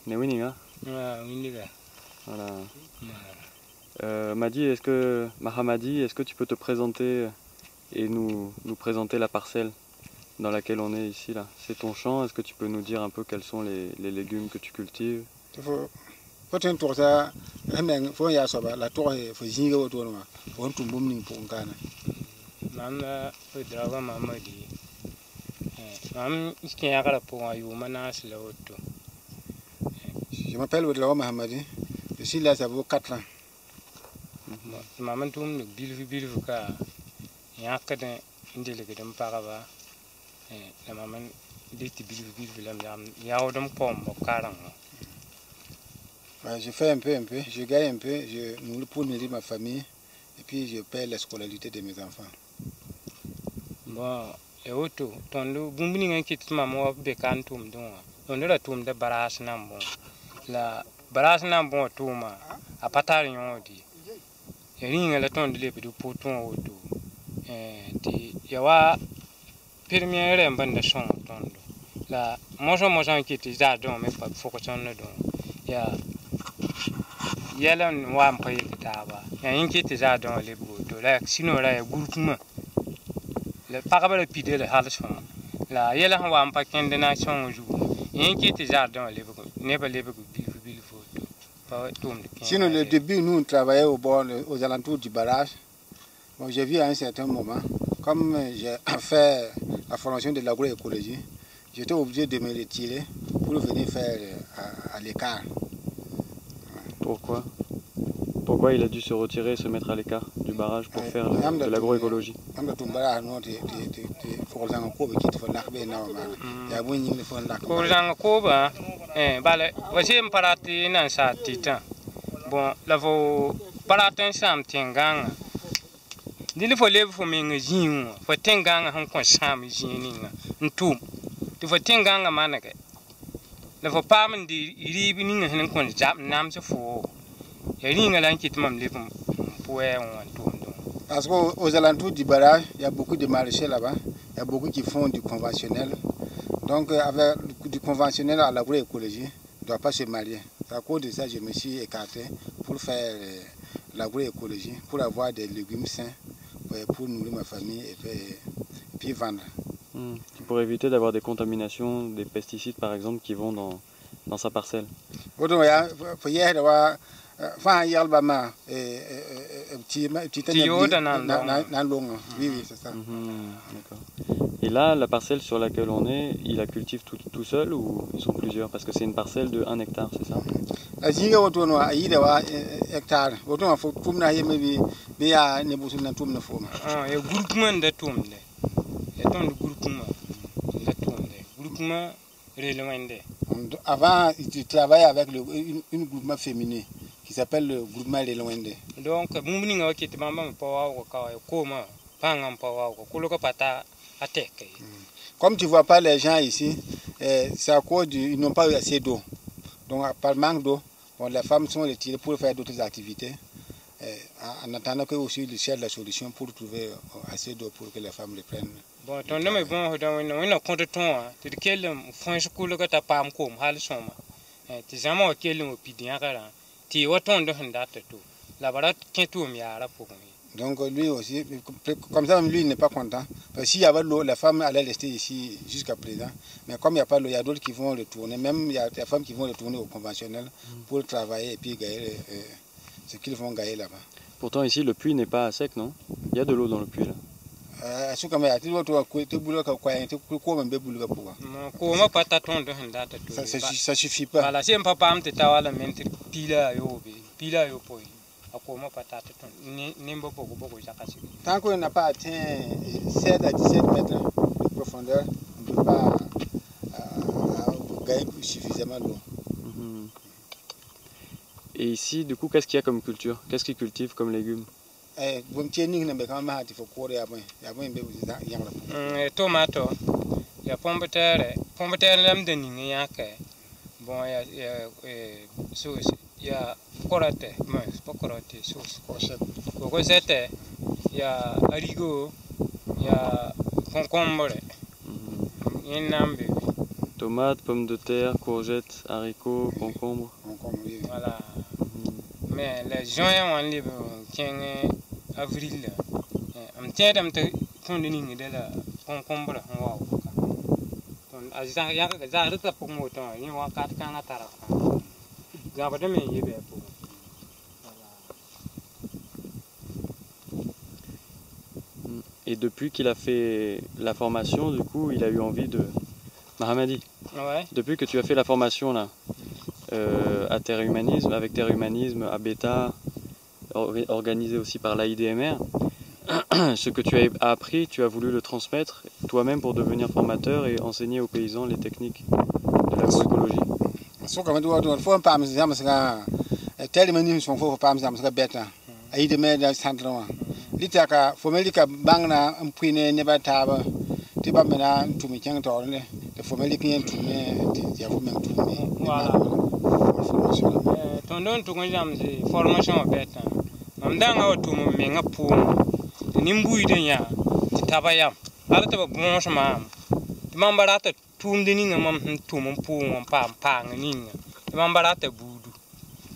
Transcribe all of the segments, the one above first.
Newiniga. Voilà. Mahamadi, est-ce que tu peux te présenter et nous présenter la parcelle dans laquelle on est ici là? C'est ton champ, est-ce que tu peux nous dire un peu quels sont les légumes que tu cultives? Je m'appelle Ouedraogo Mahamadi, je suis là, ça vaut 4 ans. Maman tourne le bilfuka, et un cadin indélégué de Parava, la maman dit bilfulam, yaudom pomme au carang. Je fais un peu, je gagne un peu, je nourris pour nourrir ma famille, et puis je paie la scolarité de mes enfants. Bon, et auto, ton booming and kit maman becantum don, on ne la tombe de barras nambo. La barras nambo tuma, a patarion di. Ring a laton de lip du pouton auto. Et yawa premier and band the song tondo. La motion kit is that don't make focus on the don. Ya yellow one pay the taba, and kit is that don't live good, like Sinora Gurkuma. Le parabole pide le halson. La yellow one pack and the night song you. In kit is that don't live good, never live good. Sinon, le début, nous travaillions aux alentours du barrage. Bon, j'ai vu à un certain moment, comme j'ai fait la formation de l'agroécologie, j'étais obligé de me retirer pour venir faire à l'écart. Pourquoi il a dû se retirer et se mettre à l'écart du barrage pour faire de l'agroécologie? Bon, la vo paratin sam tenganga. Dili fo lev fo menga jiu, fo tenganga han kon sam jininga. Ntum. Di fo tenganga manake. La fo pam di ribi ninga han kon jap nam se fo. Ringa lan kit mam lev poué on ntum. Parce qu'aux alentours du barrage, il y a beaucoup de maraîchers là-bas, il y a beaucoup qui font du conventionnel. Donc avec du conventionnel à l'agroécologie, ne doit pas se marier. À cause de ça, je me suis écarté pour faire l'agroécologie, pour avoir des légumes sains, pour nourrir ma famille et puis vendre. Pour éviter d'avoir des contaminations, des pesticides par exemple qui vont dans sa parcelle. Oui, c'est ça. Et là, la parcelle sur laquelle on est, il la cultive tout seul ou ils sont plusieurs? Parce que c'est une parcelle de 1 hectare, c'est ça? Avant, tu travaillais avec une groupement féminin qui s'appelle le groupement Relwende. Donc, comme tu ne vois pas les gens ici, c'est à cause ils n'ont pas eu assez d'eau. Donc, par manque d'eau, bon, les femmes sont retirées pour faire d'autres activités. En attendant que aussi ils cherchent la solution pour trouver assez d'eau pour que les femmes reprennent. Bon, ton nom est bon, on a compté ton, tu te quel French cool que tu as pas comme Halsoma. Tu sais, moi, quel est mon pidien, tu es autant de date tout. La barate qui est tout mis à la pour moi. Donc lui aussi, comme ça, lui il n'est pas content. Parce que s'il y avait l'eau, la femme allait rester ici jusqu'à présent. Mais comme il n'y a pas l'eau, il y a d'autres qui vont retourner. Même il y a des femmes qui vont retourner au conventionnel pour travailler et puis gagner ce qu'ils vont gagner là-bas. Pourtant ici, le puits n'est pas à sec, non? Il y a de l'eau dans le puits là. Ça suffit pas. Tant qu'on n'a pas atteint 7 à 17 mètres de profondeur, on ne peut pas gagner suffisamment d'eau. Et ici, du coup, qu'est-ce qu'il y a comme culture? Qu'est-ce qu'ils cultivent comme légumes? Tomato, il y a pomme de terre, l'âme de Ningaka. Bon, il y a sauce, il y a corotte, mais c'est pas corotte, sauce, courgette, il y a haricot, il y a concombre, il y a un Tomates, pommes de terre, courgettes, haricots, concombres. Oui. Voilà. Mais les juin, on livre 15 avril. On tient un peu de ligne de la concombre. J'arrête pour mon temps. Il y a 4 cannes à Tara. Gabadame, il y a Et depuis qu'il a fait la formation, du coup, il a eu envie de... Mahamadi, ouais. Depuis que tu as fait la formation là, à Terre Humanisme, avec Terre Humanisme, à Beta, organisé aussi par l'AIDMR, ce que tu as appris, tu as voulu le transmettre toi-même pour devenir formateur et enseigner aux paysans les techniques de l'agroécologie. Litaka fomelika bangna mpwine ne bataba tiba mena ntumi kyang torne de fomelika yen tume ya fomen tume voilà tondon tu ngam si formation beta mamdanga o tumu menga pu nimbuide nya titabaya ala taba bonche mam mambarata tumde ninga mam tumu pu mam pang ninga mambarata budu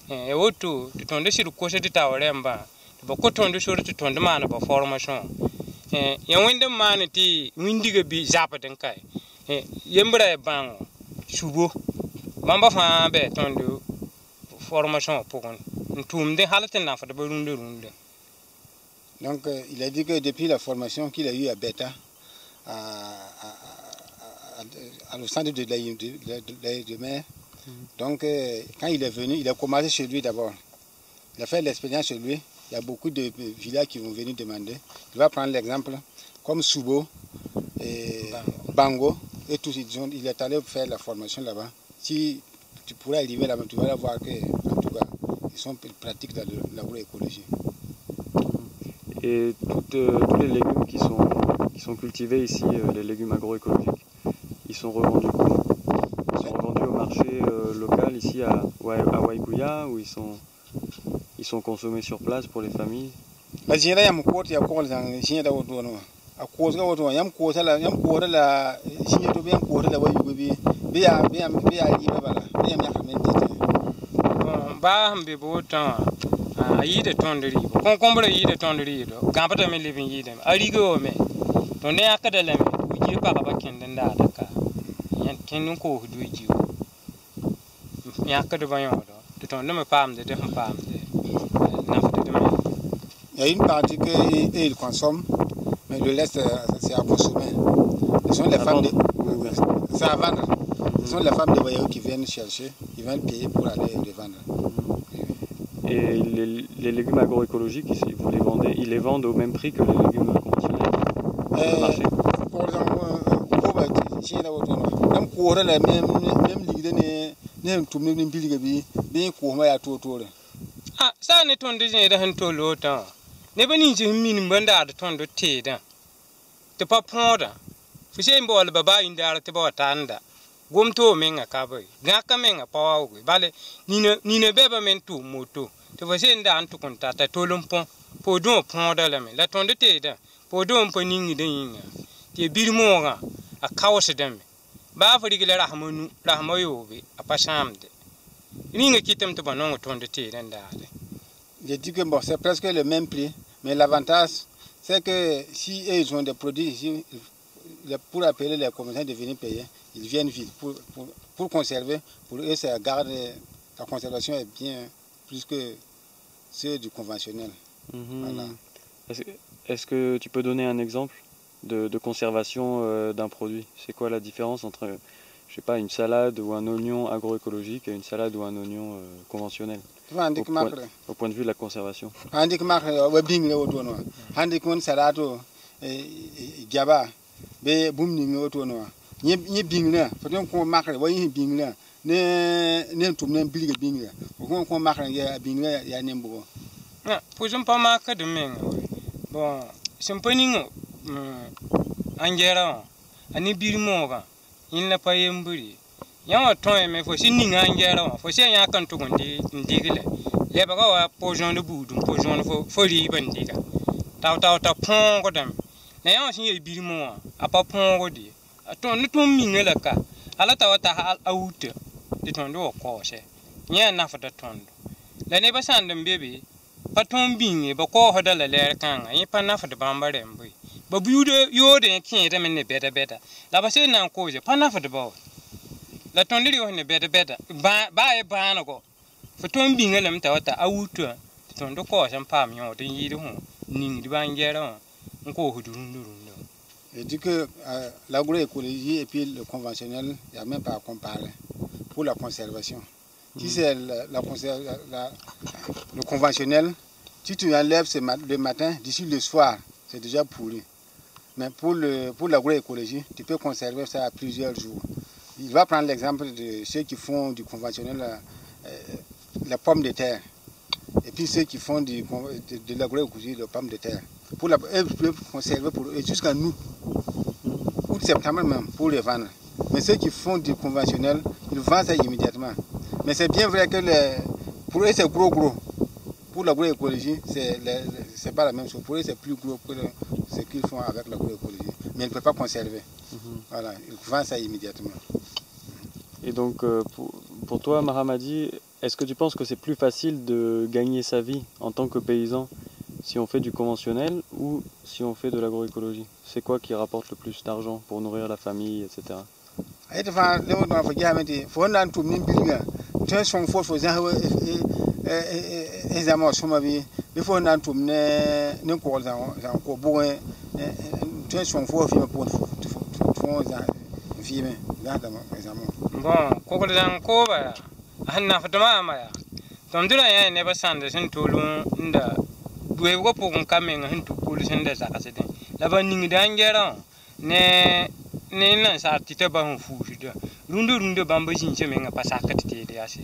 e wotu tonde siru kose titawremba bako tondo sore to tondo mana ba formation ya wende mana ti windiga bi zapaden kai yembra e bango subo mamba fa be tondo formation pokon ntumde halaten na fa de runde. Donc il a dit que depuis la formation qu'il a eu à Beta au centre de la mer, donc quand il est venu, il a commencé chez lui d'abord. Il a fait l'expérience chez lui. Il y a beaucoup de villages qui vont venir demander. Il va prendre l'exemple comme Subo et Bango et tout. Il est allé faire la formation là-bas. Si tu pourrais arriver là-bas, tu vas voir que, en tout cas, ils sont pratiques dans l'agroécologie. Et tous les légumes qui sont cultivés ici, les légumes agroécologiques, ils sont revendus comment? Ils sont revendus au marché local ici à Waikuya, où ils sont consommés sur place pour les familles. Il y a une partie qu'ils consomment, mais le reste, c'est à consommer. Ce sont les femmes c'est à vendre. Ce sont les femmes de voyageurs qui viennent chercher, qui viennent payer pour aller les vendre. Et les légumes agroécologiques, ils les vendent au même prix que les légumes conventionnels sur le marché? Par exemple, ah, ça ne tourne déjà un peu longtemps. Ne pas ni une bande de tonde de thé. Te pas prendre. Vous savez, le baba in der te pas tanda. Gomto menga kaboy. Gaka menga pawa. Vale, ni ne beba mentu moto. Te vous savez, dans tout contact, tolumpon. Pour donc prendre la main. La tonde de thé. Pour donc poning de yinga. Te bilmora. A kaos dem. Ba for the rahmoyobi. A passamde. Je dis que bon, c'est presque le même prix, mais l'avantage, c'est que si ils ont des produits, pour appeler les commerçants de venir payer, ils viennent vite. Pour conserver, pour eux, ça garde, la conservation est bien plus que ceux du conventionnel. Voilà. Est-ce que tu peux donner un exemple de conservation d'un produit? C'est quoi la différence entre, je sais pas, une salade ou un oignon agroécologique et une salade ou un oignon conventionnel au point de vue de la conservation? Bon, c'est pas angera ani birmoga in la payemburi yawa ton me fo sinni angera fo se ya kan to gondi ndigile le ba wa pojon de budum pojon fo ri bandiga taw pongo dam na yawa sin birmo apa pongo di aton ni tum mingela ka ala ta wata awuta de tondo ko she nya na fata tondo la ne ba sandam bebe paton binge ba ko hoda la ler kan yi pa na fata bambare mbi ba buude yode kin de men ne beta beta la ba se nan ko je pa na fata ba la tondo yo ne beta beta ba e ba na ko paton binge lam ta wata awuta tondo ko shan pam yo de yi de hu ning di ban gera ko hudurundu. Je dis que l'agroécologie et puis le conventionnel, il n'y a même pas à comparer pour la conservation. Si c'est le conventionnel, si tu enlèves le matin, d'ici le soir, c'est déjà pourri. Mais pour l'agroécologie, tu peux conserver ça à plusieurs jours. Il va prendre l'exemple de ceux qui font du conventionnel, la pomme de terre. Et puis ceux qui font de l'agroécologie, la pomme de terre. Ils peuvent conserver jusqu'en août, septembre même, pour les vendre. Mais ceux qui font du conventionnel, ils vendent ça immédiatement. Mais c'est bien vrai que pour eux c'est gros. Pour l'agroécologie, c'est pas la même chose. Pour eux c'est plus gros que ce qu'ils font avec l'agroécologie. Mais ils ne peuvent pas conserver. Voilà, ils vendent ça immédiatement. Et donc pour toi, Mahamadi, est-ce que tu penses que c'est plus facile de gagner sa vie en tant que paysan si on fait du conventionnel ou si on fait de l'agroécologie? C'est quoi qui rapporte le plus d'argent pour nourrir la famille, etc. Bon, koko dan ko ba hanna fatama maya tondura ya ne ba sande sin tolun nda duwe go pokon kamen hin tukul sin da zakasede la ba ningi dan gera ne nan sa tita ba hu fushi da rundu bamba jin che men pa sakati te da ase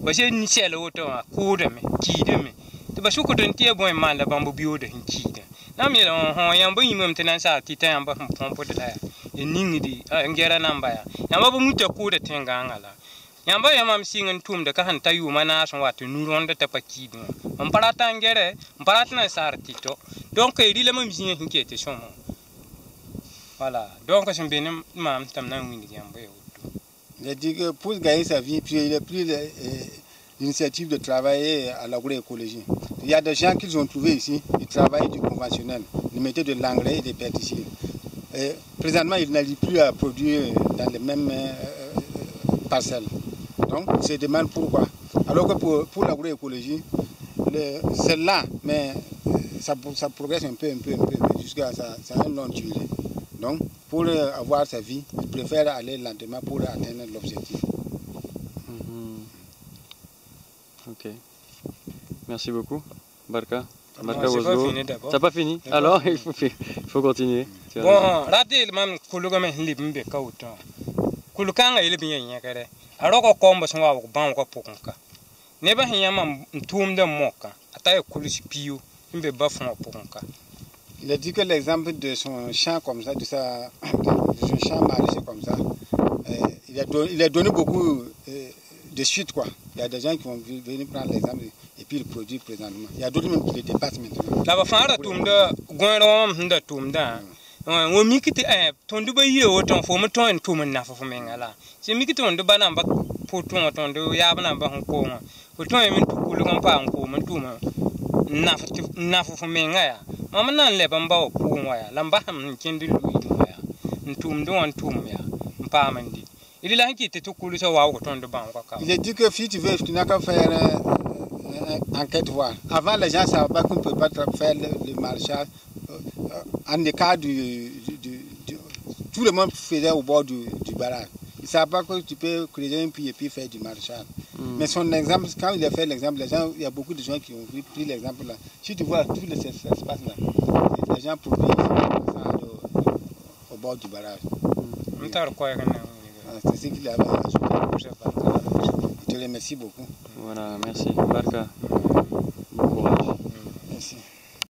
ba se ni sele woto ko da me ki da me to ba shuko don tie boy man la bamba biyo da hin ki da na mi la ho yan ba yimam tenan sa tita yan ba pompo da ya ningi di ngera namba ya yamba ba muta ko da tenga ngala yamba yamam singen tum da ka han tayu mana son watu nuron da tapaki dum on parata ngere on parata na sar tito donc il le mam singen hinke son voilà donc c'est bien mam tam na ngi yamba yo. Je dis que pour gagner sa vie, puis il a pris l'initiative de travailler à l'agroécologie. Il y a des gens qu'ils ont trouvés ici, ils travaillent du conventionnel, ils mettaient de l'engrais et des pesticides. Présentement, ils n'arrivent plus à produire dans les mêmes parcelles. Donc, ils se demandent pourquoi. Alors que pour l'agroécologie, c'est là, mais ça progresse un peu, jusqu'à ça a une longue durée. Donc, pour avoir sa vie, ils préfèrent aller lentement pour atteindre l'objectif. Ok. Merci beaucoup, Barka. T'as pas fini? Alors, il faut continuer. Bon, raté man kulugame libimbe kauta. Kulukanga ile binya kare. Aroko komba songa ban ko pokunka. Neba hinyama ntumde moka. Ataye kulusi piyo imbe bafon pokunka. Il a dit que l'exemple de son champ comme ça, de son champ maraîcher comme ça, il a donné beaucoup de suite quoi. Il y a des gens qui vont venir prendre l'exemple et puis le produit présentement. Il y a d'autres même qui le dépassent maintenant. La bafara tumda gwenro mda tumda. Wo mikiti tondu ba yi o ton fo muton en tumun na fo mengala. Se mikiti tondu ba namba poton tondu ya ba namba ko ma. Poton e min tukulu kan pa ko mun tuma na fo mengaya. Mama nan le bamba o ko waya lamba ham kindi lu waya. Ntum do on tum ya. Mpa mandi. Il a qui était tout cool sur Wow. Il a dit que si tu veux, tu n'as qu'à faire enquête voir. Avant, les gens ne savaient pas qu'on ne peut pas faire le maraîchage. En cas tout le monde faisait au bord du barrage. Ils ne savaient pas que tu peux creuser un puits et puis faire du maraîchage. Mais son exemple, quand il a fait l'exemple, il y a beaucoup de gens qui ont pris l'exemple là. Si tu vois tout l'espace là, les gens produisent au bord du barrage. C'est ce qu'il avait ajouté. Je te remercie beaucoup. Voilà, merci. Barka. Bon courage. Merci.